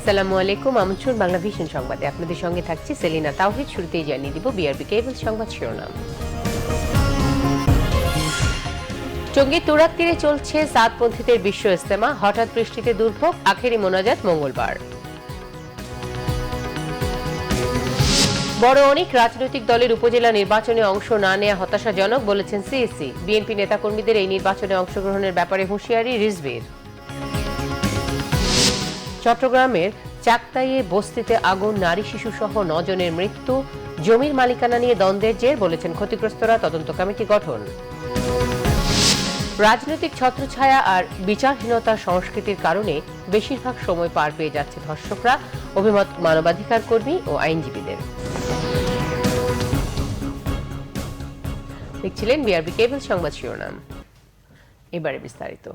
আসসালামু আলাইকুম, আমন্ত্রণ বাংলা ভিশন সংবাদে। আপনাদের সঙ্গে থাকছি সেলিনা তাওহিদ। শুরুতেই জানিয়ে দিব বিআরবি কেবল সংবাদ শিরোনাম। টঙ্গীর তুরাগ তীরে চলছে সাদপন্থীদের বিশ্ব ইজতেমা, হঠাৎ বৃষ্টিতে দুর্ভোগ, আখেরি মোনাজাত মঙ্গলবার। বড় অনেক রাজনৈতিক দলের উপজেলা নির্বাচনে অংশ না নেওয়া হতাশাজনক বলেছেন সিইসি। বিএনপি নেতাকর্মীদের এই নির্বাচনে অংশগ্রহণের ব্যাপারে হুঁশিয়ারি রিজভীর। চট্টগ্রামের চাকতাইয়ে বস্তিতে আগুন, নারী শিশু সহ 9 জনের মৃত্যু, জমির মালিকানা নিয়ে দ্বন্দ্বের জের, বলেছেন ক্ষতিগ্রস্তরা, তদন্ত কমিটি গঠন। রাজনৈতিক ছত্রছায়া আর বিচারহীনতার সংস্কৃতির কারণে বেশিরভাগ সময় পার পেয়ে যাচ্ছে ধর্ষকরা, অভিমত মানবাধিকার কর্মী ও আইনজীবীদের। দেখছিলেন বিআরবি কেবল সংবাদ শিরোনাম, এবারে বিস্তারিত।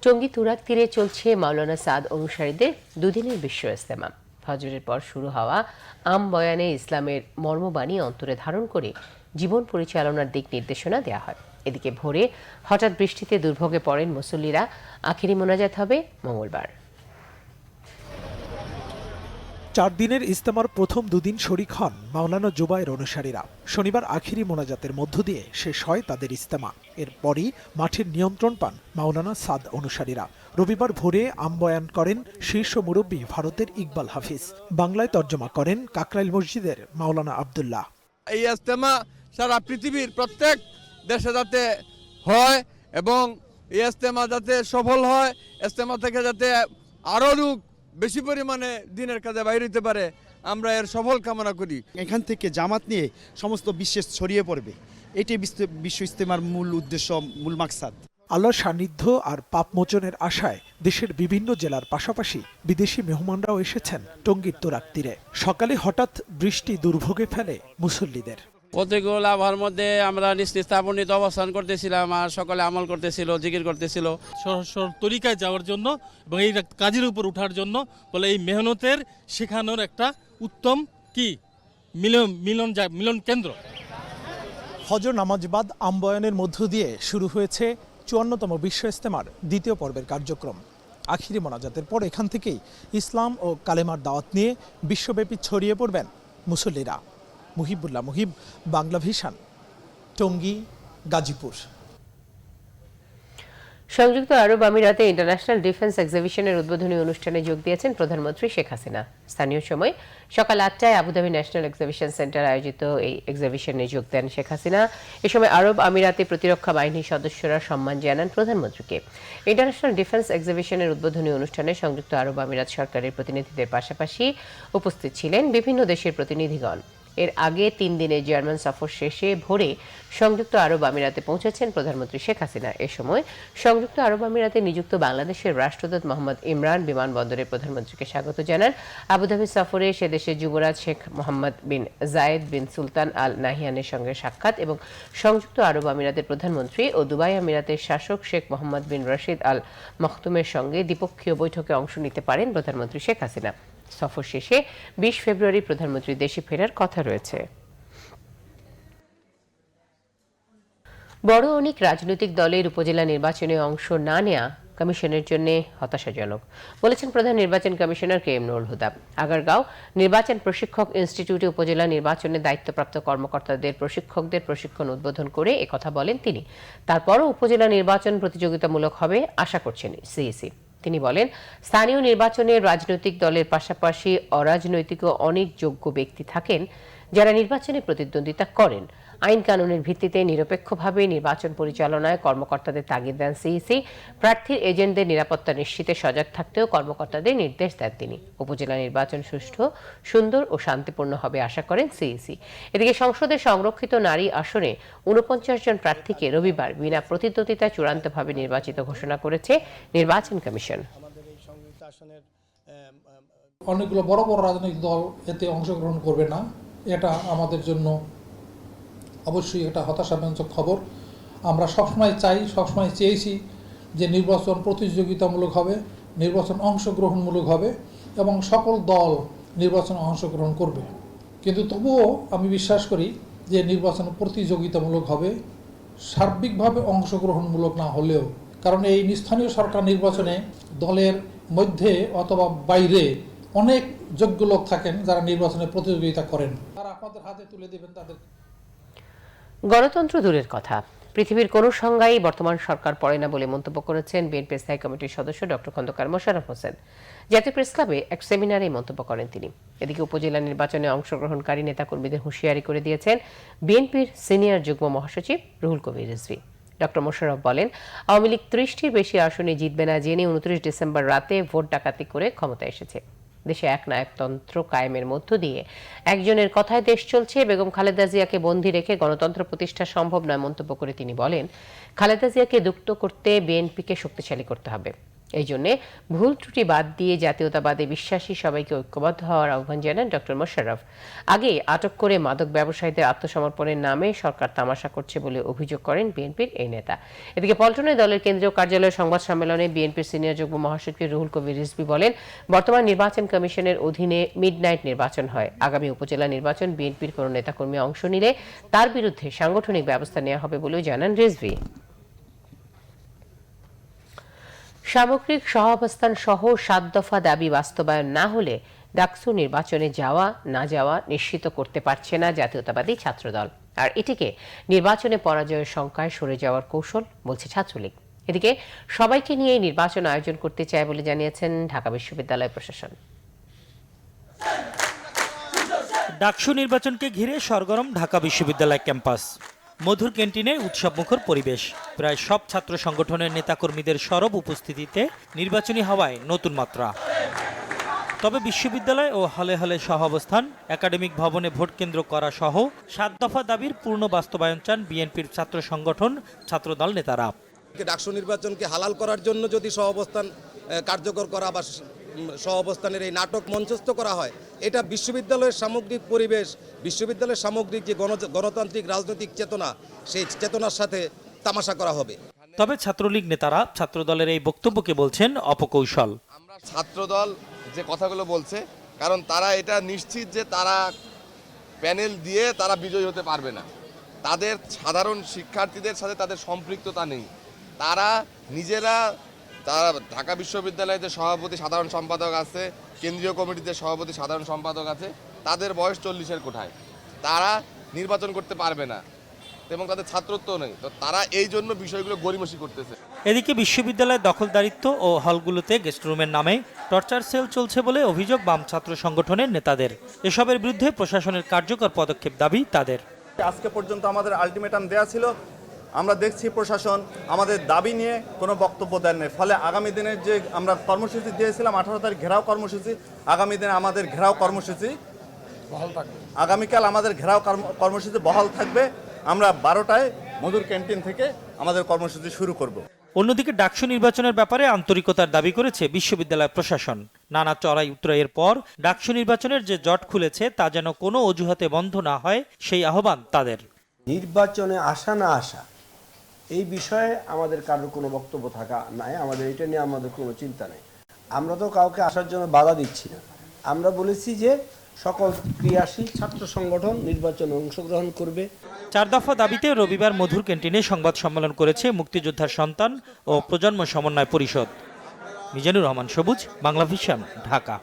টঙ্গী তুরাগ তীরে চলছে মাওলানা সাদ অনুসারীদের দুদিনের বিশ্ব ইজতেমা। ফজরের পর শুরু হওয়া আম বয়ানে ইসলামের মর্মবাণী অন্তরে ধারণ করে জীবন পরিচালনার দিক নির্দেশনা দেওয়া হয়। এদিকে ভোরে হঠাৎ বৃষ্টিতে দুর্ভোগে পড়েন মুসল্লিরা। আখেরি মোনাজাত হবে মঙ্গলবার। 4 দিনের ইজতেমার প্রথম দুদিন শরিক হন মাওলানা জুবায়ের অনুসারীরা। শনিবার আখিরি মোনাজাতের মধ্য দিয়ে শেষ হয় তাদের ইজতেমা। এরপরই মাঠের নিয়ন্ত্রণ পান মাওলানা সাদ অনুসারীরা। রবিবার ভোরে আমবয়ান করেন শীর্ষ মুরব্বী ভারতের ইকবাল হাফিজ। বাংলায় তর্জমা করেন কাকরাইল মসজিদের মাওলানা আব্দুল্লাহ। এই ইজতেমা সারা পৃথিবীর প্রত্যেক দেশে যাতে হয় এবং এই ইজতেমা যাতে সফল হয়, ইজতেমা থেকে যাতে আরো লোক বেশি পরিমাণে দিনের কাজে বাইরে হতে পারে, আমরা এর সফল কামনা করি। এখান থেকে জামাত নিয়ে সমস্ত বিশ্বে ছড়িয়ে পড়বে, এটাই বিশ্ব ইজতেমার মূল উদ্দেশ্য, মূল মাকসাদ। আল্লাহর সান্নিধ্য আর পাপ মোচনের আশায় দেশের বিভিন্ন জেলার পাশাপাশি বিদেশি মেহমানরাও এসেছেন টঙ্গীর তুরাগ তীরে। সকালে হঠাৎ বৃষ্টি দুর্ভোগে ফেলে মুসল্লিদের। প্রতিকূল আবহাওয়ার মধ্যে আমরা নিস্তাপনিত অবস্থান করতেছিলাম আর সকলে আমল করতেছিল, জিকির করতেছিল তরিকায় যাওয়ার জন্য এবং এই কাজের উপর ওঠার জন্য। বলে এই মেহনতের শেখানোর একটা উত্তম মিলন কেন্দ্র। ফজর নামাজ বাদ আমবয়ানের মধ্য দিয়ে শুরু হয়েছে 54তম বিশ্ব ইজতেমার দ্বিতীয় পর্বের কার্যক্রম। আখিরি মোনাজাতের পর এখান থেকেই ইসলাম ও কালেমার দাওয়াত নিয়ে বিশ্বব্যাপী ছড়িয়ে পড়বেন মুসল্লিরা। মুহিবুল্লাহ মুহিব, বাংলা ভিশন, টঙ্গী, গাজীপুর। সংযুক্ত আরব আমিরাতে ইন্টারন্যাশনাল ডিফেন্স এক্সিবিশনের উদ্বোধনী অনুষ্ঠানে যোগ দিয়েছেন প্রধানমন্ত্রী শেখ হাসিনা। স্থানীয় সময় সকাল 8টায় আবুধাবি ন্যাশনাল এক্সিবিশন সেন্টার আয়োজিত এই এক্সিবিশনে যোগ দেন শেখ হাসিনা। এ সময় আরব আমিরাতে প্রতিরক্ষা বাহিনীর সদস্যরা সম্মান জানান প্রধানমন্ত্রীকে। ইন্টারন্যাশনাল ডিফেন্স এক্সিবিশনের উদ্বোধনী অনুষ্ঠানে সংযুক্ত আরব আমিরাত সরকারের প্রতিনিধিদের পাশাপাশি উপস্থিত ছিলেন বিভিন্ন দেশের প্রতিনিধিগণ। এর আগে 3 দিনের জার্মান সফর শেষে ভোরে সংযুক্ত আরব আমিরাতে পৌঁছেছেন প্রধানমন্ত্রী শেখ হাসিনা। এ সময় সংযুক্ত আরব আমিরাতে নিযুক্ত বাংলাদেশের রাষ্ট্রদূত মোহাম্মদ ইমরান বিমানবন্দরে প্রধানমন্ত্রীকে স্বাগত জানান। আবুধাবি সফরে সে দেশের যুবরাজ শেখ মোহাম্মদ বিন জায়েদ বিন সুলতান আল নাহিয়ানের সঙ্গে সাক্ষাৎ এবং সংযুক্ত আরব আমিরাতের প্রধানমন্ত্রী ও দুবাই আমিরাতের শাসক শেখ মোহাম্মদ বিন রশিদ আল মখতুমের সঙ্গে দ্বিপক্ষীয় বৈঠকে অংশ নিতে পারেন প্রধানমন্ত্রী শেখ হাসিনা। সফর শেষে 20 ফেব্রুয়ারি প্রধানমন্ত্রী দেশে ফেরার কথা রয়েছে। বড় অনেক রাজনৈতিক দলের উপজেলা নির্বাচনে অংশ না নেওয়া কমিশনের জন্য হতাশাজনক বলেছেন প্রধান নির্বাচন commissioner K M Nurul Huda. Agargaon নির্বাচন প্রশিক্ষক ইনস্টিটিউটে উপজেলা নির্বাচনে দায়িত্বপ্রাপ্ত কর্মকর্তাদের প্রশিক্ষকদের প্রশিক্ষণ উদ্বোধন করে একথা বলেন তিনি। তারপরও উপজেলা নির্বাচন প্রতিযোগিতামূলক হবে আশা করছেন সিইসি। তিনি বলেন, স্থানীয় নির্বাচনে রাজনৈতিক দলের পাশাপাশি অরাজনৈতিক অনেক যোগ্য ব্যক্তি থাকেন যারা নির্বাচনে প্রতিদ্বন্দ্বিতা করেন। আইন কানুনের ভিত্তিতে নিরপেক্ষভাবে নির্বাচন পরিচালনায় কর্মকর্তাদের তাগিদ দেন সিইসি। প্রার্থীর এজেন্টদের নিরাপত্তা নিশ্চিতে সজাগ থাকতেও কর্মকর্তাদের নির্দেশ দেন তিনি। উপজেলা নির্বাচন সুষ্ঠু, সুন্দর ও শান্তিপূর্ণ হবে আশা করেন সিইসি। এদিকে সংসদে সংরক্ষিত নারী আসনে 49 জন প্রার্থীকে রবিবার বিনা প্রতিদ্বন্দ্বিতায় চূড়ান্তভাবে নির্বাচিত ঘোষণা করেছে নির্বাচন কমিশন। অনেকগুলো বড় বড় রাজনৈতিক দল এতে অংশগ্রহণ করবে না, এটা আমাদের জন্য অবশ্যই এটা হতাশাব্যঞ্জক খবর। আমরা সবসময় চেয়েছি যে নির্বাচন প্রতিযোগিতামূলক হবে, নির্বাচন অংশগ্রহণমূলক হবে এবং সকল দল নির্বাচনে অংশগ্রহণ করবে। কিন্তু তবুও আমি বিশ্বাস করি যে নির্বাচন প্রতিযোগিতামূলক হবে, সার্বিকভাবে অংশগ্রহণমূলক না হলেও। কারণ এই স্থানীয় সরকার নির্বাচনে দলের মধ্যে অথবা বাইরে অনেক যোগ্য লোক থাকেন যারা নির্বাচনে প্রতিযোগিতা করেন, তারা আপনাদের হাতে তুলে দেবেন তাদের। গণতন্ত্র দূরের কথা, পৃথিবীর কোনো সংজ্ঞাই বর্তমান সরকার পড়ে না বলে মন্তব্য করেছেন বিএনপি স্থায়ী কমিটির সদস্য ডক্টর খন্দকার মোশাররফ হোসেন। জাতীয় প্রেস ক্লাবে এক সেমিনারে এই মন্তব্য করেন তিনি। এদিকে উপজেলা নির্বাচনে অংশগ্রহণকারী নেতাকর্মীদের হুঁশিয়ারি করে দিয়েছেন বিএনপির সিনিয়র যুগ্ম মহাসচিব রুহুল কবির রিজভী। ডক্টর মোশাররফ বলেন, আওয়ামী লীগ 30টির বেশি আসনে জিতবে না জেনে 29 ডিসেম্বর রাতে ভোট ডাকাতি করে ক্ষমতা এসেছে। দেশে একনায়কতন্ত্র কায়েমের মধ্য দিয়ে একজনের কথায় দেশ চলছে। বেগম খালেদা জিয়াকে বন্দী রেখে গণতন্ত্র প্রতিষ্ঠা সম্ভব নয় মন্তব্য করে তিনি বলেন, খালেদা জিয়াকে মুক্ত করতে বিএনপিকে শক্তিশালী করতে হবে। এই জন্য ভুল ত্রুটি বাদ দিয়ে জাতীয়তাবাদে বিশ্বাসী সবাইকে ঐক্যবদ্ধ হওয়ার আহ্বান জানান ডক্টর মোশাররফ। আগে আটক করে মাদক ব্যবসায়ীদের আত্মসমর্পণের নামে সরকার তামাশা করছে বলে অভিযোগ করেন বিএনপির এই নেতা। এদিকে পল্টনে দলের কেন্দ্রীয় কার্যালয়ের সংবাদ সম্মেলনে বিএনপির সিনিয়র যুগ্ম মহাসচিব রুহুল কবির রিজভী বলেন, বর্তমান নির্বাচন কমিশনের অধীনে মিডনাইট নির্বাচন হয়। আগামী উপজেলা নির্বাচন বিএনপির কোনো নেতাকর্মী অংশ নিলে তার বিরুদ্ধে সাংগঠনিক ব্যবস্থা নেওয়া হবে বলেও জানান রিজভী। সামগ্রিক সহাবস্থান সহ 7 দফা দাবি বাস্তবায়ন না হলে ডাকসু নির্বাচনে যাওয়া না যাওয়া নিশ্চিত করতে পারছে না জাতীয়তাবাদী ছাত্রদল। আর এটিকে নির্বাচনে পরাজয়ের শঙ্কায় সরে যাওয়ার কৌশল বলছে ছাত্রলীগ। এদিকে সবাইকে নিয়ে নির্বাচন আয়োজন করতে চায় বলে জানিয়েছেন ঢাকা বিশ্ববিদ্যালয় প্রশাসন। ডাকসু নির্বাচনকে ঘিরে সরগরম ঢাকা বিশ্ববিদ্যালয় ক্যাম্পাস। মধুর ক্যান্টিনে উৎসবমুখর পরিবেশ। প্রায় সব ছাত্র সংগঠনের নেতাকর্মীদের সরব উপস্থিতিতে নির্বাচনী হাওয়ায় নতুন মাত্রা। তবে বিশ্ববিদ্যালয় ও হলে হলে সহাবস্থান, একাডেমিক ভবনে ভোট কেন্দ্র করা সহ 7 দফা দাবির পূর্ণ বাস্তবায়ন চান বিএনপির ছাত্র সংগঠন, ছাত্রদল নেতারা। ডাকসু নির্বাচনকে হালাল করার জন্য যদি সহাবস্থান কার্যকর করা বা সহাবস্থানের এই নাটক মঞ্চস্থ করা হয়, এটা বিশ্ববিদ্যালয়ের সামগ্রিক পরিবেশ, বিশ্ববিদ্যালয়ের সামগ্রিক যে গণতান্ত্রিক রাজনৈতিক চেতনা, সেই চেতনার সাথে তামাশা করা হবে। তবে ছাত্রলীগ নেতারা ছাত্রদলের এই বক্তব্যকে বলছেন অপকৌশল। আমরা ছাত্রদল যে কথাগুলো বলছে, কারণ তারা এটা নিশ্চিত যে তারা প্যানেল দিয়ে তারা বিজয়ী হতে পারবে না। তাদের সাধারণ শিক্ষার্থীদের সাথে তাদের সম্পৃক্ততা নেই। তারা নিজেরা, তারা ঢাকা বিশ্ববিদ্যালয়ের যে সভাপতি সাধারণ সম্পাদক আছে, কেন্দ্রীয় কমিটিতে সভাপতি সাধারণ সম্পাদক আছে, তাদের বয়স 40-এর কোঠায়। তারা নির্বাচন করতে পারবে না এবং তাদের ছাত্রত্ব নেই। তো তারা এই জন্য বিষয়গুলো গড়িমসি করতেছে। এদিকে বিশ্ববিদ্যালয়ের দখলদারিত্ব ও হলগুলোতে গেস্টরুমের নামে টর্চার সেল চলছে বলে অভিযোগ বাম ছাত্র সংগঠনের নেতাদের। এসবের বিরুদ্ধে প্রশাসনের কার্যকর পদক্ষেপ দাবি তাদের। আজকে পর্যন্ত আমাদের আলটিমেটাম দেওয়া ছিল, আমরা দেখছি প্রশাসন আমাদের দাবি নিয়ে কোনো বক্তব্য দেন নেই। ফলে আগামী দিনের যে আমরা কর্মসূচি দিয়েছিলাম 18 তারিখ ঘেরাও কর্মসূচি, আগামী দিনে আমাদের ঘেরাও কর্মসূচি বহাল থাকবে। আগামীকাল আমাদের ঘেরাও কর্মসূচি বহাল থাকবে। আমরা 12টায় মধুর ক্যান্টিন থেকে আমাদের কর্মসূচি শুরু করব। অন্যদিকে ডাকসু নির্বাচনের ব্যাপারে আন্তরিকতার দাবি করেছে বিশ্ববিদ্যালয় প্রশাসন। নানা চড়াই উতরাইয়ের পর ডাকসু নির্বাচনের যে জট খুলেছে তা যেন কোনো অজুহাতে বন্ধ না হয়, সেই আহ্বান তাদের। নির্বাচনে আসা না আসা এই বিষয়ে আমাদের কারোর কোনো বক্তব্য থাকা নাই, আমাদের এটা নিয়ে আমাদের কোনো চিন্তা নেই। আমরা তো কাউকে আসার জন্য বাধা দিচ্ছি না। আমরা বলেছি যে সকল ক্রিয়াশীল ছাত্র সংগঠন নির্বাচনে অংশগ্রহণ করবে। 4 দফা দাবিতে রবিবার মধুর ক্যান্টিনে সংবাদ সম্মেলন করেছে মুক্তিযোদ্ধার সন্তান ও প্রজন্ম সমন্বয় পরিষদ। মিজানুর রহমান সবুজ, বাংলা ভিশন, ঢাকা।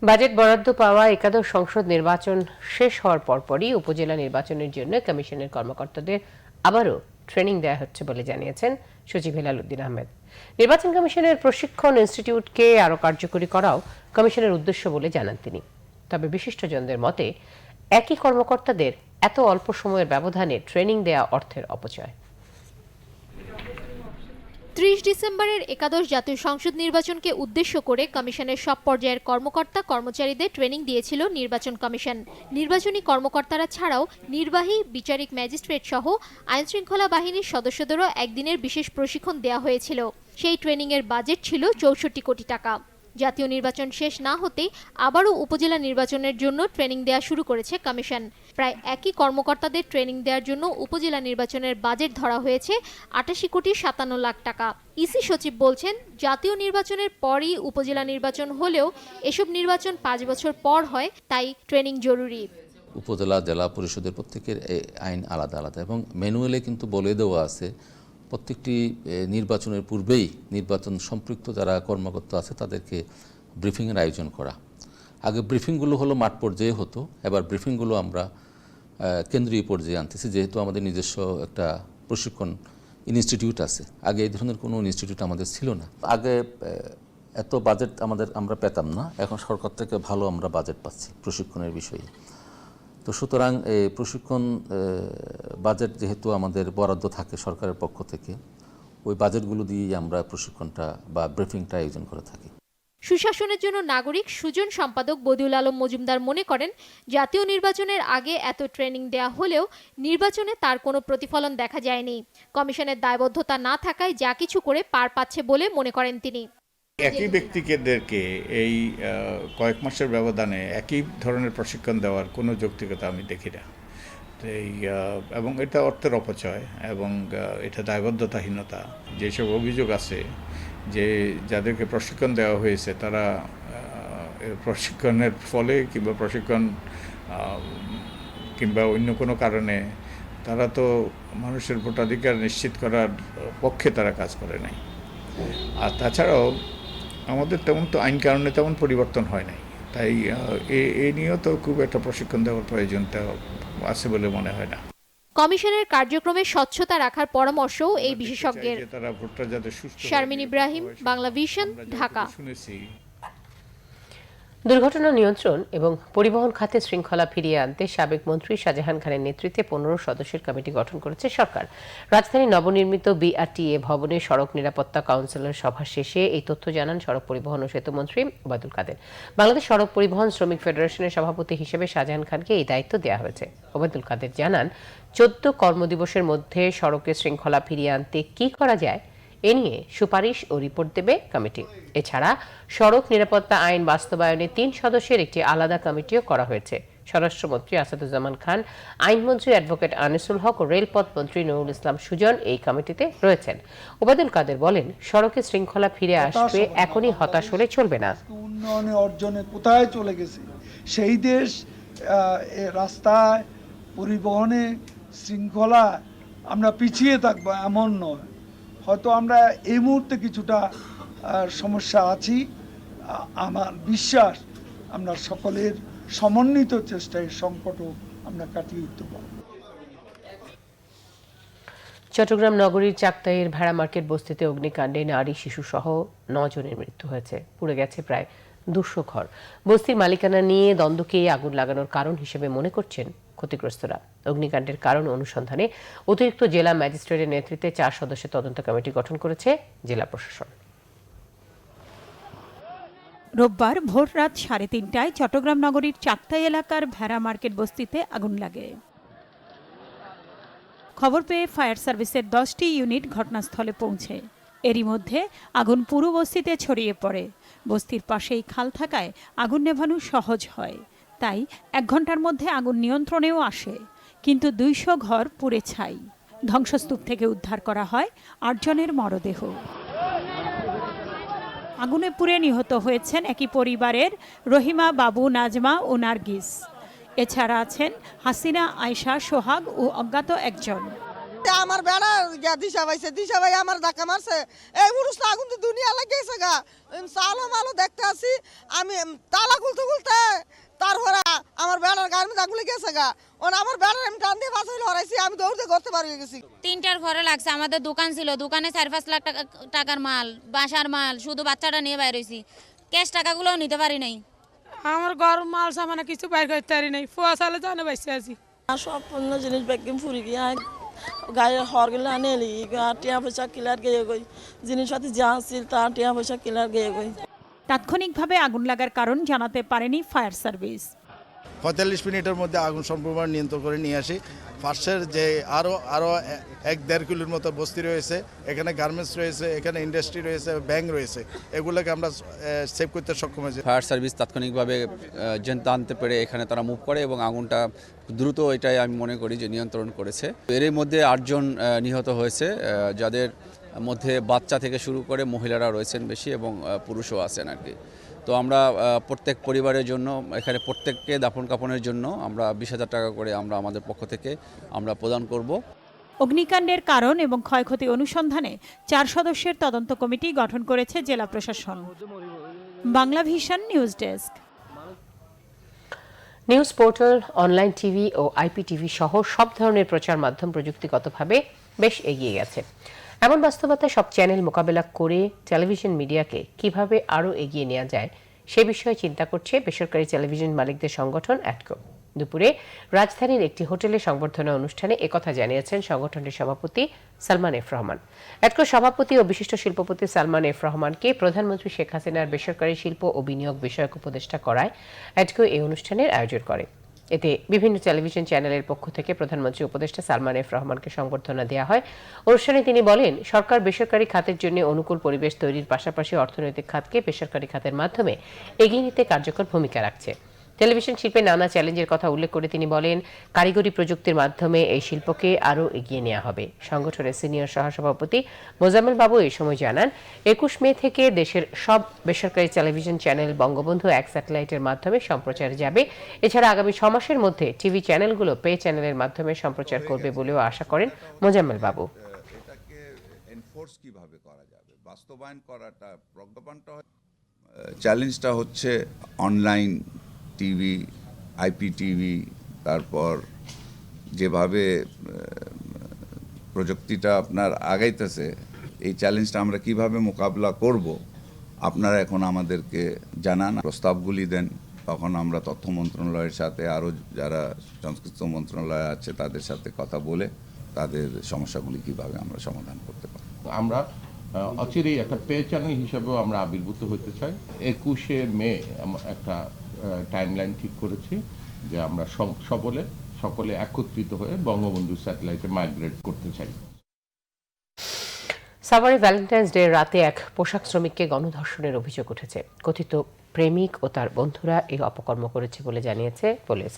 বাজেট বরাদ্দ পাওয়া একাদশ সংসদ নির্বাচন শেষ হওয়ার পরপরই উপজেলা নির্বাচনের জন্য কমিশনের কর্মকর্তাদের আবারও ট্রেনিং দেওয়া হচ্ছে বলে জানিয়েছেন সচিব হেলাল উদ্দিন আহমেদ। নির্বাচন কমিশনের প্রশিক্ষণ ইনস্টিটিউটকে আরও কার্যকরী করাও কমিশনের উদ্দেশ্য বলে জানান তিনি। তবে বিশিষ্টজনদের মতে একই কর্মকর্তাদের এত অল্প সময়ের ব্যবধানে ট্রেনিং দেওয়া অর্থের অপচয়। 30 ডিসেম্বরের একাদশ জাতীয় সংসদ নির্বাচনকে উদ্দেশ্য করে কমিশনের সব পর্যায়ের কর্মকর্তা কর্মচারীদের ট্রেনিং দিয়েছিল নির্বাচন কমিশন। নির্বাচনী কর্মকর্তারা ছাড়াও নির্বাহী, বিচারিক ম্যাজিস্ট্রেট সহ আইনশৃঙ্খলা বাহিনীর সদস্যদেরও একদিনের বিশেষ প্রশিক্ষণ দেওয়া হয়েছিল। সেই ট্রেনিংয়ের বাজেট ছিল 64 কোটি টাকা। জাতীয় নির্বাচন শেষ না হতেই আবারও উপজেলা নির্বাচনের জন্য ট্রেনিং দেওয়া শুরু করেছে কমিশন। প্রায় একই কর্মকর্তাদের ট্রেনিং দেওয়ার জন্য উপজেলা নির্বাচনের বাজেট ধরা হয়েছে 88 কোটি 57 লাখ টাকা। ইসি সচিব বলছেন, জাতীয় নির্বাচনের পরই উপজেলা নির্বাচন হলেও এসব নির্বাচন 5 বছর পর হয়, তাই ট্রেনিং জরুরি। উপজেলা, জেলা পরিষদের প্রত্যেকের আইন আলাদা আলাদা এবং ম্যানুয়ালে কিন্তু বলে দেওয়া আছে প্রত্যেকটি নির্বাচনের পূর্বেই নির্বাচন সম্পৃক্ত যারা কর্মকর্তা আছে তাদেরকে ব্রিফিংয়ের আয়োজন করা। আগে ব্রিফিংগুলো হলো মাঠ পর্যায়ে হতো, এবার ব্রিফিংগুলো আমরা কেন্দ্রীয় পর্যায়ে আনতেছি, যেহেতু আমাদের নিজস্ব একটা প্রশিক্ষণ ইনস্টিটিউট আছে। আগে এই ধরনের কোনো ইনস্টিটিউট আমাদের ছিল না। আগে এত বাজেট আমরা পেতাম না, এখন সরকার থেকে ভালো আমরা বাজেট পাচ্ছি প্রশিক্ষণের বিষয়ে। তো সুতরাং এই প্রশিক্ষণ বাজেট যেহেতু আমাদের বরাদ্দ থাকে সরকারের পক্ষ থেকে, ওই বাজেটগুলো দিয়েই আমরা প্রশিক্ষণটা বা ব্রিফিংটা আয়োজন করে থাকি। সুশাসনের জন্য নাগরিক সুজন সম্পাদক বদিউল আলম মজুমদার মনে করেন, জাতীয় নির্বাচনের আগে এত ট্রেনিং দেয়া হলেও নির্বাচনে তার কোনো প্রতিফলন দেখা যায়নি। কমিশনের দায়বদ্ধতা না থাকায় যা কিছু করে পার পাচ্ছে বলে মনে করেন তিনি। একই ব্যক্তিদেরকে এই কয়েক মাসের ব্যবধানে একই ধরনের প্রশিক্ষণ দেওয়ার কোনো যৌক্তিকতা আমি দেখি না। তো এবং এটা অর্থের অপচয় এবং এটা দায়বদ্ধতাহীনতা। যেসব অভিযোগ আছে যে যাদেরকে প্রশিক্ষণ দেওয়া হয়েছে তারা প্রশিক্ষণের ফলে কিংবা প্রশিক্ষণ কিংবা অন্য কোনো কারণে তারা তো মানুষের ভোটাধিকার নিশ্চিত করার পক্ষে তারা কাজ করে নাই। আর তাছাড়াও আমাদের তেমন তো আইন কারণে তেমন পরিবর্তন হয় নাই, তাই এ নিয়েও তো খুব একটা প্রশিক্ষণ দেওয়ার প্রয়োজনটা আছে বলে মনে হয় না। কমিশনের কার্যক্রমে স্বচ্ছতা রাখার পরামর্শও এই বিশেষজ্ঞের। শারমিন ইব্রাহিম, বাংলা ভিশন, ঢাকা। দুর্ঘটনা নিয়ন্ত্রণ এবং পরিবহন খাতে শৃঙ্খলা ফিরিয়ে আনতে সাবেক মন্ত্রী শাহজাহান খানের নেতৃত্বে 15 সদস্যের কমিটি গঠন করেছে সরকার। রাজধানী নবনির্মিত বিআরটিএ ভবনে সড়ক নিরাপত্তা কাউন্সিলের সভা শেষে এই তথ্য জানান সড়ক পরিবহন ও সেতু মন্ত্রী ওবায়দুল কাদের। বাংলাদেশ সড়ক পরিবহন শ্রমিক ফেডারেশনের সভাপতি হিসেবে শাহজাহান খানকে এই দায়িত্ব দেওয়া হয়েছে। ওবায়দুল কাদের জানান, 14 কর্মদিবসের মধ্যে সড়কে শৃঙ্খলা ফিরিয়ে আনতে কি করা যায় এ নিয়ে সুপারিশ ও রিপোর্ট দেবে কমিটি। এছাড়া সড়ক নিরাপত্তা আইন বাস্তবায়নে 3 সদস্যের একটি আলাদা কমিটিও করা হয়েছে। স্বরাষ্ট্রমন্ত্রী আসাদুজ্জামান খান, আইনমন্ত্রী অ্যাডভোকেট আনিসুল হক ও রেলপথ মন্ত্রী নুরুল ইসলাম সুজন এই কমিটিতে রয়েছেন। ওবায়দুল কাদের বলেন, সড়কে শৃঙ্খলা ফিরে আসবে, এখনই হতাশ হলে চলবে না। উন্নয়নে অর্জনে কোথায় চলে গেছে সেই দেশ রাস্তায় পরিবহনে শৃঙ্খলা আমরা পিছিয়ে থাকবো এমন নয়। হয়তো আমরা এই মুহূর্তে কিছুটা সমস্যা আছি। আমার বিশ্বাস আমরা সকলের সমন্বিত চেষ্টায় সংকটও আমরা কাটিয়ে উঠতে পারব। চট্টগ্রাম নগরীর চাকতাইয়ের ভেড়া মার্কেট বস্তিতে অগ্নিকাণ্ডে নারী শিশু সহ 9 জনের মৃত্যু হয়েছে। পুড়ে গেছে প্রায় 200 ঘর। বস্তির মালিকানা নিয়ে দ্বন্দ্বকে আগুন লাগানোর কারণ হিসেবে মনে করছেন ক্ষতিগ্রস্তরা। অগ্নিকাণ্ডের কারণ অনুসন্ধানে অতিরিক্ত জেলা ম্যাজিস্ট্রেটের নেতৃত্বে 4 সদস্যের তদন্ত কমিটি গঠন করেছে জেলা প্রশাসন। রোববার ভোর রাত 3:30টায় চট্টগ্রাম নগরীর চাকতাই এলাকার ভেড়া মার্কেট বস্তিতে আগুন লাগে। খবর পেয়ে ফায়ার সার্ভিসের 10টি ইউনিট ঘটনাস্থলে পৌঁছে। এরই মধ্যে আগুন পুরো বস্তিতে ছড়িয়ে পড়ে। বস্তির পাশেই খাল থাকায় আগুন নেভানো সহজ হয়, তাই 1 ঘন্টার মধ্যে আগুন নিয়ন্ত্রণেও আসে। কিন্তু 200 ঘর পুড়ে ছাই। ধ্বংসস্তূপ থেকে উদ্ধার করা হয় 8 জনের মরদেহ। আগুনে পুড়ে নিহত হয়েছেন একই পরিবারের রহিমা, বাবু, নাজমা ও নার্গিস। এছাড়া আছেন হাসিনা, আয়শা, সোহাগ ও অজ্ঞাত একজন। আমার বেড়া দিশা ভাই আমার ধাক্কা মারছে। এই পুরুষ আগুন তো দুনিয়া লাগিয়েছে গা। চালো মালো দেখতে আসি আমি, তালা খুলতে তারপরে আমার বেড়ার গায়ের মধ্যে আগুন লেগেছে গা। আমার বেড়ার আমি টান দিয়ে বাঁচাইলে হরাইছি, আমি দৌড়তে করতে পারি গেছি। 3টার ঘরে লাগছে। আমাদের দোকান ছিল, দোকানে 4-5 লাখ টাকার মাল, বাসার মাল, শুধু বাচ্চাটা নিয়ে বাইর হয়েছি। ক্যাশ টাকাগুলোও নিতে পারি নাই। আমার ঘর মাল সামানা কিছু বাইর করতে পারি নাই। ফুয়া সালে জানে বাইসে আছি। সব পণ্য জিনিস ব্যাগিং ফুরি গিয়ে গায়ে হরগুলো আনেলি টিয়া পয়সা কিলার গিয়ে গই, জিনিসপাতি যা আসছিল তা টিয়া পয়সা কিলার গিয়ে গই। তাৎক্ষণিকভাবে আগুন লাগার কারণ জানাতে পারেনি ফায়ার সার্ভিস। 45 মিনিটের মধ্যে আগুন সম্পূর্ণ নিয়ন্ত্রণ করে নিয়ে আসি। পাশের যে আরও 1-1.5 কিলোর মতো বস্তি রয়েছে, এখানে গার্মেন্টস রয়েছে, এখানে ইন্ডাস্ট্রি রয়েছে, ব্যাংক রয়েছে, এগুলোকে আমরা সেভ করতে সক্ষম হয়েছি। ফায়ার সার্ভিস তাৎক্ষণিকভাবে জানতে পেরে এখানে তারা মুভ করে এবং আগুনটা দ্রুত, এটাই আমি মনে করি যে নিয়ন্ত্রণ করেছে। এর মধ্যে 8 জন নিহত হয়েছে, যাদের মধ্যে বাচ্চা থেকে শুরু করে মহিলারা রয়েছেন বেশি এবং পুরুষও আছেন আর কি। তো আমরা প্রত্যেক পরিবারের জন্য এখানে প্রত্যেককে দাফন কাফনের জন্য আমরা 20,000 টাকা করে আমরা আমাদের পক্ষ থেকে আমরা প্রদান করব। অগ্নিকাণ্ডের কারণ এবং ক্ষয়ক্ষতি অনুসন্ধানে 4 সদস্যের তদন্ত কমিটি গঠন করেছে জেলা প্রশাসন। Bangla vision news desk. News portal, online TV ও আইপিটিভি সহ সব ধরনের প্রচার মাধ্যম প্রযুক্তিগতভাবে বেশ এগিয়ে গেছে। এমন বাস্তবতায় সব চ্যানেল মোকাবেলা করে টেলিভিশন মিডিয়াকে কিভাবে আরও এগিয়ে নেওয়া যায় সে বিষয়ে চিন্তা করছে বেসরকারি টেলিভিশন মালিকদের সংগঠন অ্যাটকো। দুপুরে রাজধানীর একটি হোটেলে সংবর্ধনা অনুষ্ঠানে একথা জানিয়েছেন সংগঠনটির সভাপতি সালমান এফ রহমান। অ্যাটকো সভাপতি ও বিশিষ্ট শিল্পপতি সালমান এফ রহমানকে প্রধানমন্ত্রী শেখ হাসিনার বেসরকারি শিল্প ও বিনিয়োগ বিষয়ক উপদেষ্টা করায় অ্যাটকো এই অনুষ্ঠানের আয়োজন করে। এতে বিভিন্ন টেলিভিশন চ্যানেলের পক্ষ থেকে প্রধানমন্ত্রী উপদেষ্টা সালমান এফ রহমানকে সংবর্ধনা দেওয়া হয়। অনুষ্ঠানে তিনি বলেন, সরকার বেসরকারি খাতের জন্য অনুকূল পরিবেশ তৈরির পাশাপাশি অর্থনৈতিক খাতকে বেসরকারি খাতের মাধ্যমে এগিয়ে নিতে কার্যকর ভূমিকা রাখছে। টেলিভিশন শিল্পে নানা চ্যালেঞ্জের কথা উল্লেখ করে তিনি বলেন, কারিগরি প্রযুক্তির মাধ্যমে এই শিল্পকে আরও এগিয়ে নেওয়া হবে। সংগঠনের সিনিয়র সহসভাপতি মোজাম্মেল বাবু এই সময় জানান, 21 মে থেকে দেশের সব বেসরকারি টেলিভিশন চ্যানেল বঙ্গবন্ধু 1 স্যাটেলাইটের মাধ্যমে সম্প্রচারে যাবে। এছাড়া আগামী 6 মাসের মধ্যে টিভি চ্যানেলগুলো পে চ্যানেলের মাধ্যমে সম্প্রচার করবে বলেও আশা করেন মোজাম্মেল বাবু। এটাকে এনফোর্স কিভাবে করা যাবে, বাস্তবায়ন করাটা প্রজ্ঞাপনটা চ্যালেঞ্জটা হচ্ছে অনলাইন টিভি, আইপিটিভি, তারপর যেভাবে প্রযুক্তিটা আপনার আগাইতেছে, এই চ্যালেঞ্জটা আমরা কিভাবে মোকাবিলা করব আপনারা এখন আমাদেরকে জানান, প্রস্তাবগুলি দেন। তখন আমরা তথ্য মন্ত্রণালয়ের সাথে আরও যারা সংশ্লিষ্ট মন্ত্রণালয় আছে তাদের সাথে কথা বলে তাদের সমস্যাগুলি কিভাবে আমরা সমাধান করতে পারি। আমরা অচিরেই একটা পে চ্যানেল হিসেবেও আমরা আবির্ভূত হতে চাই। 21শে মে একটা টাইমলাইন ঠিক করেছি যে আমরা সকলে একত্রিত হয়ে বঙ্গবন্ধু স্যাটেলাইটে মাইগ্রেট করতে চাই। সাভারে ভ্যালেন্টাইন্স ডে রাতে এক পোশাক শ্রমিককে গণধর্ষণের অভিযোগ উঠেছে। কথিত প্রেমিক ও তার বন্ধুরা এই অপকর্ম করেছে বলে জানিয়েছে পুলিশ।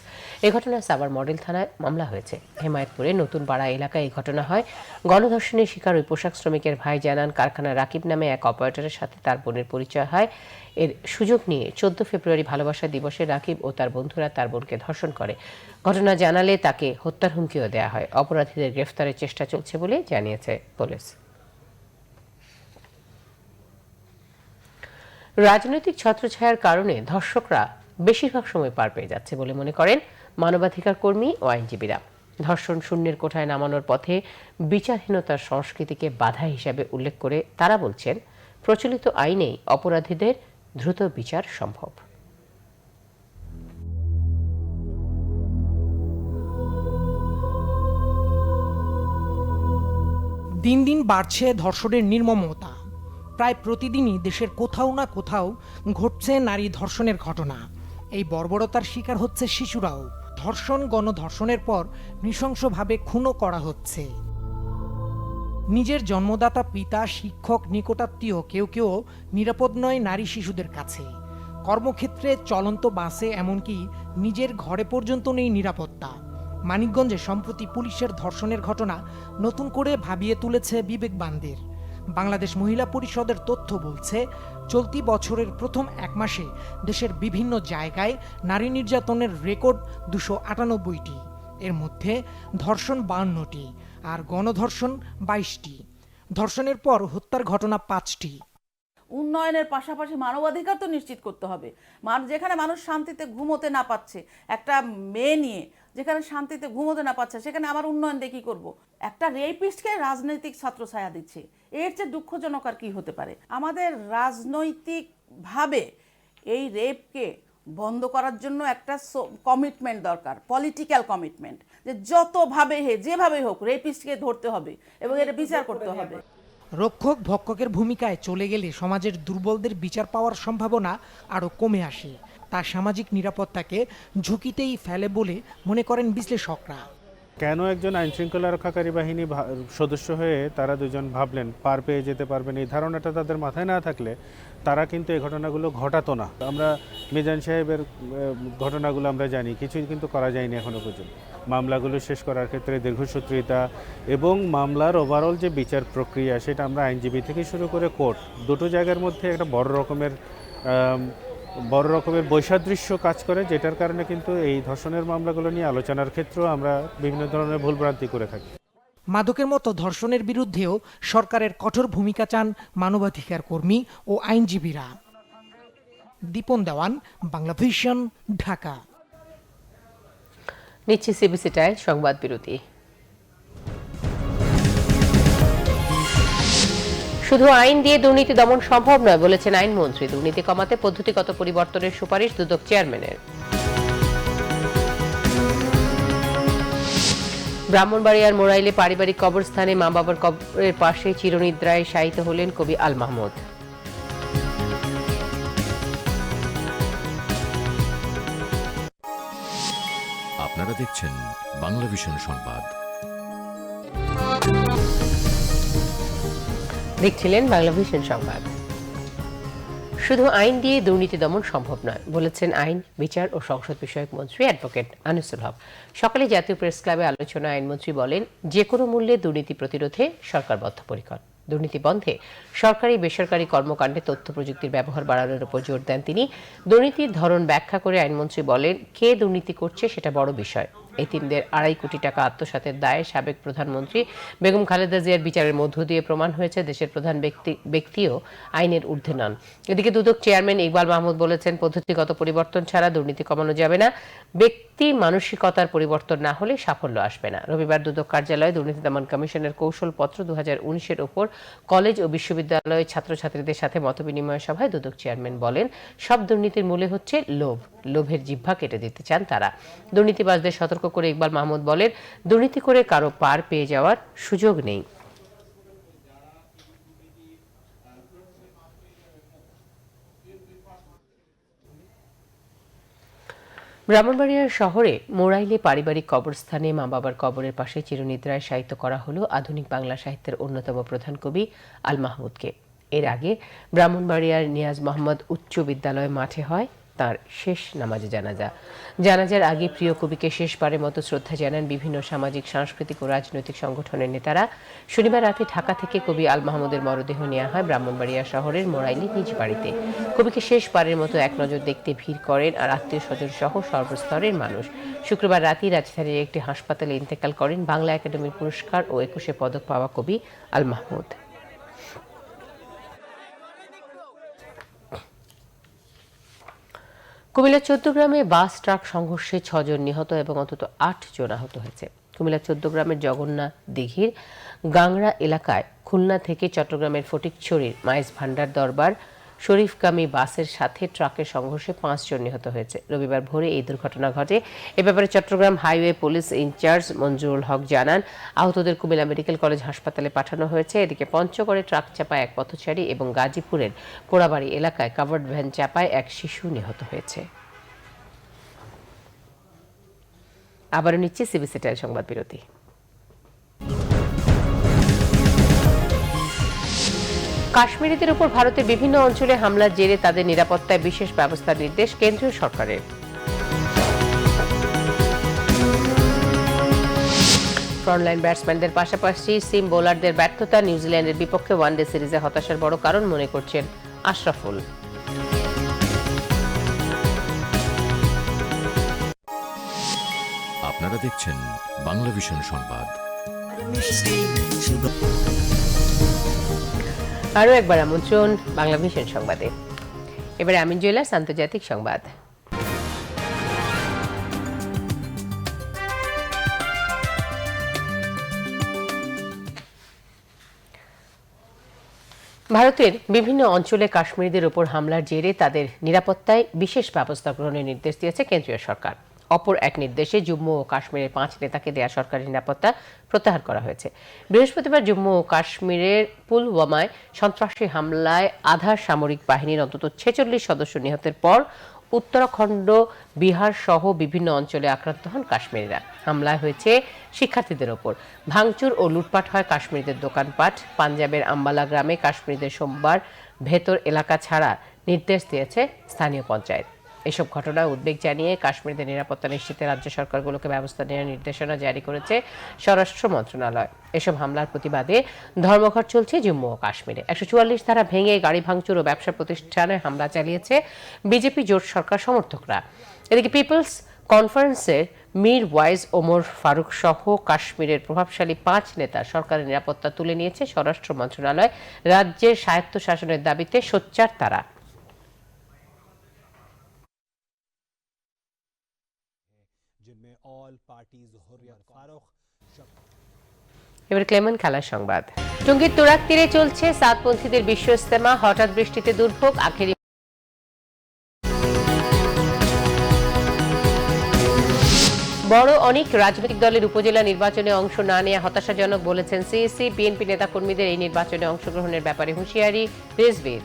এই ঘটনায় সাভার মডেল থানায় মামলা হয়েছে। হেমায়েতপুরে নতুন পাড়া এলাকায় এই ঘটনা হয়। গণধর্ষণের শিকার ওই পোশাক শ্রমিকের ভাই জানান, কারখানার রাকিব নামে এক অপারেটরের সাথে তার বোনের পরিচয় হয়। এর সুযোগ নিয়ে 14 ফেব্রুয়ারি ভালোবাসা দিবসে রাকিব ও তার বন্ধুরা তার বোনকে ধর্ষণ করে। ঘটনা জানালে তাকে হত্যার হুমকিও দেওয়া হয়। অপরাধীদের গ্রেফতারের চেষ্টা চলছে বলে জানিয়েছে পুলিশ। রাজনৈতিক ছত্রছায়ার কারণে ধর্ষকরা বেশিরভাগ সময় পার পেয়ে যাচ্ছে বলে মনে করেন মানবাধিকার কর্মী ও আইনজীবীরা। ধর্ষণ শূন্যের কোঠায় নামানোর পথে বিচারহীনতার সংস্কৃতিকে বাধা হিসাবে উল্লেখ করে তারা বলছেন, প্রচলিত আইনেই অপরাধীদের দ্রুত বিচার সম্ভব। দিন দিন বাড়ছে ধর্ষণের নির্মমতা। প্রায় প্রতিদিনই দেশের কোথাও না কোথাও ঘটছে নারী ধর্ষণের ঘটনা। এই বর্বরতার শিকার হচ্ছে শিশুরাও। ধর্ষণ, গণধর্ষণের পর নৃশংসভাবে খুনও করা হচ্ছে। নিজের জন্মদাতা পিতা, শিক্ষক, নিকটাত্মীয় কেউ কেউ নিরাপদ নয় নারী শিশুদের কাছে। কর্মক্ষেত্রে, চলন্ত বাসে, এমনকি নিজের ঘরে পর্যন্ত নেই নিরাপত্তা। মানিকগঞ্জে সম্প্রতি পুলিশের ধর্ষণের ঘটনা নতুন করে ভাবিয়ে তুলেছে বিবেকবানদের। বাংলাদেশ মহিলা পরিষদের তথ্য বলছে, চলতি বছরের প্রথম 1 মাসে দেশের বিভিন্ন জায়গায় নারী নির্যাতনের রেকর্ড 298টি। এর মধ্যে ধর্ষণ 52টি আর গণধর্ষণ 22টি। ধর্ষণের পর হত্যার ঘটনা 5টি। উন্নয়নের পাশাপাশি মানবাধিকার তো নিশ্চিত করতে হবে। যেখানে মানুষ শান্তিতে ঘুমোতে না পাচ্ছে, একটা মেয়ে নিয়ে যেখানে শান্তিতে ঘুমোতে না পাচ্ছে, সেখানে আমার উন্নয়ন দিয়ে কী করবো? একটা রেপিস্টকে রাজনৈতিক ছত্রছায়া দিচ্ছে, এর চেয়ে দুঃখজনক আর কী হতে পারে? আমাদের রাজনৈতিকভাবে এই রেপকে বন্ধ করার জন্য একটা কমিটমেন্ট দরকার, পলিটিক্যাল কমিটমেন্ট, যে যতভাবে যেভাবে হোক রেপিস্টকে ধরতে হবে এবং এর বিচার করতে হবে। রক্ষক ভক্ষকের ভূমিকায় চলে গেলে সমাজের দুর্বলদের বিচার পাওয়ার সম্ভাবনা আরও কমে আসে। তা সামাজিক নিরাপত্তাকে ঝুঁকিতেই ফেলে বলে মনে করেন বিশ্লেষকরা। কেন একজন আইনশৃঙ্খলা রক্ষাকারী বাহিনী সদস্য হয়ে তারা দুজন ভাবলেন পার পেয়ে যেতে পারবেন, এই ধারণাটা তাদের মাথায় না থাকলে তারা কিন্তু এই ঘটনাগুলো ঘটাতো না। আমরা মিজান সাহেবের ঘটনাগুলো আমরা জানি, কিছুই কিন্তু করা যায়নি এখনো পর্যন্ত। মামলাগুলো শেষ করার ক্ষেত্রে দীর্ঘসূত্রিতা এবং মামলার ওভারঅল যে বিচার প্রক্রিয়া, সেটা আমরা আইনজীবী থেকে শুরু করে কোর্ট, দুটো জায়গার মধ্যে একটা বড় রকমের বৈসাদৃশ্য কাজ করে, যেটার কারণে কিন্তু এই ধর্ষণের মামলাগুলো নিয়ে আলোচনার ক্ষেত্রেও আমরা বিভিন্ন ধরনের ভুলভ্রান্তি করে থাকি। মাদকের মতো ধর্ষণের বিরুদ্ধেও সরকারের কঠোর ভূমিকা চান মানবাধিকার কর্মী ও আইনজীবীরা। দীপন দেওয়ান, বাংলাভিশন, ঢাকা। নিচ্ছে সিবিসি টাইল সংবাদ বিরতি। শুধু আইন দিয়ে দুর্নীতি দমন সম্ভব নয় বলেছেন আইনমন্ত্রী। দুর্নীতি কমাতে পদ্ধতিগত পরিবর্তনের সুপারিশ দুদক চেয়ারম্যানের। ব্রাহ্মণবাড়িয়ার মোরাইলে পারিবারিক কবরস্থানে মা বাবার কবরের পাশে চিরনিদ্রায় শায়িত হলেন কবি আল মাহমুদ। আপনারা দেখছেন বাংলাভিশন সংবাদ। দেখছিলেন বাংলাভিশন সংবাদ। শুধু আইন দিয়ে দুর্নীতি দমন সম্ভব নয় বলেছেন আইন, বিচার ও সংসদ বিষয়ক মন্ত্রী অ্যাডভোকেট আনিসুল হক। সকালে জাতীয় প্রেস ক্লাবে আলোচনায় আইনমন্ত্রী বলেন, যে কোনো মূল্যে দুর্নীতি প্রতিরোধে সরকার বদ্ধপরিকর। দুর্নীতি বন্ধে সরকারি বেসরকারি কর্মকাণ্ডে তথ্য প্রযুক্তির ব্যবহার বাড়ানোর উপর জোর দেন তিনি। দুর্নীতির ধরন ব্যাখ্যা করে আইনমন্ত্রী বলেন, কে দুর্নীতি করছে সেটা বড় বিষয়। এতিমদের 2.5 কোটি টাকা আত্মসাতের দায়ে সাবেক প্রধানমন্ত্রী বেগম খালেদা জিয়ার বিচারের মধ্য দিয়ে প্রমাণ হয়েছে দেশের প্রধান ব্যক্তিও আইনের ঊর্ধ্বে নন। এদিকে দুদক চেয়ারম্যান ইকবাল মাহমুদ বলেছেন, পদ্ধতিগত পরিবর্তন ছাড়া দুর্নীতি কমানো যাবে না। ব্যক্তি মানসিকতার পরিবর্তন না হলে সাফল্য আসবে না। রবিবার দুদক কার্যালয়ে দুর্নীতি দমন কমিশনের কৌশলপত্র 2019-এর ওপর কলেজ ও বিশ্ববিদ্যালয়ের ছাত্রছাত্রীদের সাথে মতবিনিময় সভায় দুদক চেয়ারম্যান বলেন, সব দুর্নীতির মূলে হচ্ছে লোভ। লোভের জিহ্বা কেটে দিতে চান তারা। দুর্নীতিবাজদের সতর্ক করে ইকবাল মাহমুদ বলেন, দুর্নীতি করে কারো পার পেয়ে যাওয়ার সুযোগ নেই। ব্রাহ্মণবাড়িয়া শহরে মোরাইলে পারিবারিক কবরস্থানে মা বাবার কবরের পাশে চিরনিদ্রায় শায়িত করা হলো আধুনিক বাংলা সাহিত্যের অন্যতম প্রধান কবি আল মাহমুদকে। এর আগে ব্রাহ্মণবাড়িয়ার নিয়াজ মোহাম্মদ উচ্চ বিদ্যালয় মাঠে হয় তার শেষ নামাজে জানাজা। জানাজার আগে প্রিয় কবিকে শেষবারের মতো শ্রদ্ধা জানান বিভিন্ন সামাজিক, সাংস্কৃতিক ও রাজনৈতিক সংগঠনের নেতারা। শনিবার রাতে ঢাকা থেকে কবি আল মাহমুদের মরদেহ নেওয়া হয় ব্রাহ্মণবাড়িয়া শহরের মোরাইলে নিজ বাড়িতে। কবিকে শেষবারের মতো এক নজর দেখতে ভিড় করেন আর আত্মীয় স্বজন সহ সর্বস্তরের মানুষ। শুক্রবার রাতেই রাজধানীর একটি হাসপাতালে ইন্তেকাল করেন বাংলা একাডেমির পুরস্কার ও 21 পদক পাওয়া কবি আল মাহমুদ। কুমিল্লার 14 গ্রামে বাস ট্রাক সংঘর্ষে 6 জন নিহত এবং অন্তত 8 জন আহত হয়েছে। কুমিল্লার 14 গ্রামের জগন্নাথ দিঘির গাংড়া এলাকায় খুলনা থেকে চট্টগ্রামের ফটিকছড়ির মাইজ ভান্ডার দরবার শরীফগামী বাসের সাথে ট্রাকের সংঘর্ষে 5 জন নিহত হয়েছে। রবিবার ভোরে এই দুর্ঘটনা ঘটে। এ ব্যাপারে Chattogram highway police in charge Manjurul Haque জানান, আহতদের কুমিল্লা মেডিকেল কলেজ হাসপাতালে পাঠানো হয়েছে। এদিকে পঞ্চগড়ে ট্রাক চাপায় এক পথচারী এবং গাজীপুরের পোড়াবাড়ি এলাকায় কাভার্ড ভ্যান চাপায় এক শিশু নিহত হয়েছে। আবারও নিচ্ছে সিবিসি টাইল সংবাদ বিরতি। কাশ্মীরিদের উপর ভারতের বিভিন্ন অঞ্চলে হামলার জেরে তাদের নিরাপত্তায় বিশেষ ব্যবস্থার নির্দেশ কেন্দ্রীয় সরকারের। ফ্রন্টলাইন ব্যাটসম্যানদের পাশাপাশি সিম বোলারদের ব্যর্থতা নিউজিল্যান্ডের বিপক্ষে ওয়ানডে সিরিজে হতাশার বড় কারণ মনে করছেন আশরাফুল। আপনারা দেখছেন বাংলাভিশন সংবাদ। আরও একবার আমন্ত্রণ বাংলাভিশন সংবাদে। এবারে আমিন জুয়েলার্স আন্তর্জাতিক সংবাদ। ভারতের বিভিন্ন অঞ্চলে কাশ্মীরিদের উপর হামলার জেরে তাদের নিরাপত্তায় বিশেষ ব্যবস্থা গ্রহণের নির্দেশ দিয়েছে কেন্দ্রীয় সরকার। অপর এক নির্দেশে জম্মু ও কাশ্মীরের 5 নেতাকে দেয়া সরকারি নিরাপত্তা প্রত্যাহার করা হয়েছে। বৃহস্পতিবার জম্মু ও কাশ্মীরের পুলওয়ামায় সন্ত্রাসী হামলায় আধা সামরিক বাহিনীর অন্তত 46 সদস্য নিহতের পর উত্তরাখণ্ড, বিহার সহ বিভিন্ন অঞ্চলে আক্রান্ত হন কাশ্মীরিরা। হামলায় হয়েছে শিক্ষার্থীদের ওপর। ভাঙচুর ও লুটপাট হয় কাশ্মীরিদের দোকানপাট। পাঞ্জাবের আম্বালা গ্রামে কাশ্মীরিদের সোমবার ভেতর এলাকা ছাড়া নির্দেশ দিয়েছে স্থানীয় পঞ্চায়েত। এসব ঘটনায় উদ্বেগ জানিয়ে কাশ্মীরদের নিরাপত্তা নিশ্চিতে রাজ্য সরকারগুলোকে ব্যবস্থা নেওয়ার নির্দেশনা জারি করেছে স্বরাষ্ট্র মন্ত্রণালয়। এসব হামলার প্রতিবাদে ধর্মঘট চলছে জম্মু ও কাশ্মীরে। 144 ধারা ভেঙে গাড়ি ভাঙচুর ও ব্যবসা প্রতিষ্ঠানে হামলা চালিয়েছে বিজেপি জোট সরকার সমর্থকরা। এদিকে পিপলস কনফারেন্সে মীর ওয়াইজ ওমর ফারুক সহ কাশ্মীরের প্রভাবশালী 5 নেতা সরকারের নিরাপত্তা তুলে নিয়েছে স্বরাষ্ট্র মন্ত্রণালয়। রাজ্যের স্বায়ত্তশাসনের দাবিতে সোচ্চার তারা। এবার ক্লেমন খেলার সংবাদ। টঙ্গীর তুরাগ তীরে চলছে সাতপন্থীদের বিশ্ব ইজতেমা। হঠাৎ বৃষ্টিতে দুর্ভোগ। আখেরি বড় অনেক রাজনৈতিক দলের উপজেলা নির্বাচনে অংশ না নেওয়া হতাশাজনক বলেছেন সিএসি। বিএনপি নেতাকর্মীদের এই নির্বাচনে অংশগ্রহণের ব্যাপারে হুঁশিয়ারি রিজভীর।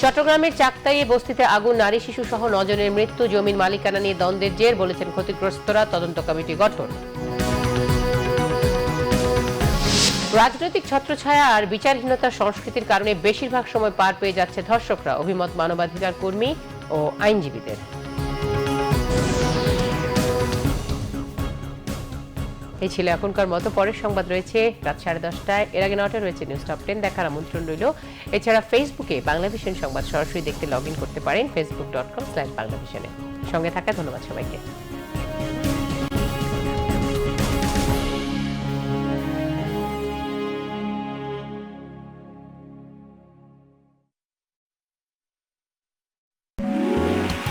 চট্টগ্রামের চাকতাইয়ে বস্তিতে আগুন, নারী শিশু সহ 9 জনের মৃত্যু। জমির মালিকানা নিয়ে দ্বন্দ্বের জের, বলেছেন ক্ষতিগ্রস্তরা। তদন্ত কমিটি গঠন। রাজনৈতিক ছত্রছায়া আর বিচারহীনতার সংস্কৃতির কারণে বেশিরভাগ সময় পার পেয়ে যাচ্ছে ধর্ষকরা, অভিমত মানবাধিকার কর্মী ও আইনজীবীদের। এই ছিল এখনকার মতো। পরের সংবাদ রয়েছে রাত 10:30টায়। এর আগে 9টায় রয়েছে নিউজ টপ 10 দেখার আমন্ত্রণ রইল। এছাড়া ফেসবুকে বাংলাভিশন সংবাদ সরাসরি দেখতে লগ ইন করতে পারেন facebook.com/বাংলাভিশনে। সঙ্গে থাকা ধন্যবাদ সবাইকে।